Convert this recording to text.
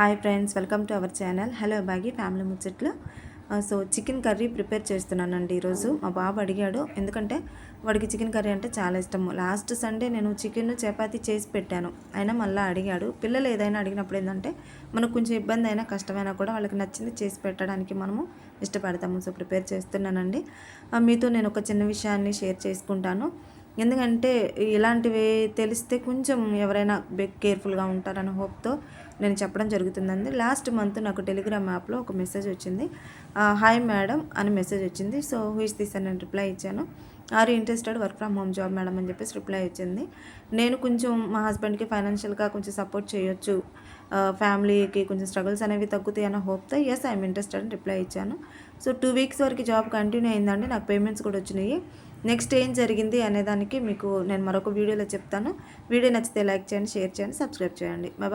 Hi friends, welcome to our channel. Hello Bagi family ముచ్చట్లు. So chicken curry prepare చేస్తున్నానండి ఈరోజు. మా బాబు అడిగాడు, ఎందుకంటే వాడికి చికెన్ కర్రీ అంటే చాలా ఇష్టము. లాస్ట్ సండే నేను చికెన్ చపాతీ చేసి పెట్టాను, అయినా మళ్ళీ అడిగాడు. పిల్లలు ఏదైనా అడిగినప్పుడు ఏంటంటే మనకు కొంచెం ఇబ్బంది అయినా కష్టమైనా కూడా వాళ్ళకి నచ్చింది చేసి పెట్టడానికి మనము ఇష్టపడతాము. సో ప్రిపేర్ చేస్తున్నానండి. మీతో నేను ఒక చిన్న విషయాన్ని షేర్ చేసుకుంటాను. ఎందుకంటే ఇలాంటివి తెలిస్తే కొంచెం ఎవరైనా కేర్ఫుల్గా ఉంటారన్న హోప్తో నేను చెప్పడం జరుగుతుందండి. లాస్ట్ మంత్ నాకు టెలిగ్రామ్ యాప్లో ఒక మెసేజ్ వచ్చింది. హాయ్ మేడం అని మెసేజ్ వచ్చింది. సో హూ ఇస్ దిస్ అని నేను రిప్లై ఇచ్చాను. Are interested work from home job madam అని చెప్పేసి రిప్లై వచ్చింది. నేను కొంచెం మా హస్బెండ్కి ఫైనాన్షియల్గా కొంచెం సపోర్ట్ చేయొచ్చు, ఫ్యామిలీకి కొంచెం స్ట్రగుల్స్ అనేవి తగ్గుతాయి అన్న హోప్తో ఎస్ ఐఎమ్ ఇంట్రెస్టెడ్ అని రిప్లై ఇచ్చాను. సో 2 వీక్స్ వరకు జాబ్ కంటిన్యూ అయిందండి. నాకు పేమెంట్స్ కూడా వచ్చినాయి. నెక్స్ట్ ఏం జరిగింది అనేదానికి మీకు నేను మరొక వీడియోలో చెప్తాను. వీడియో నచ్చితే లైక్ చేయండి, షేర్ చేయండి, సబ్స్క్రైబ్ చేయండి. బాయ్.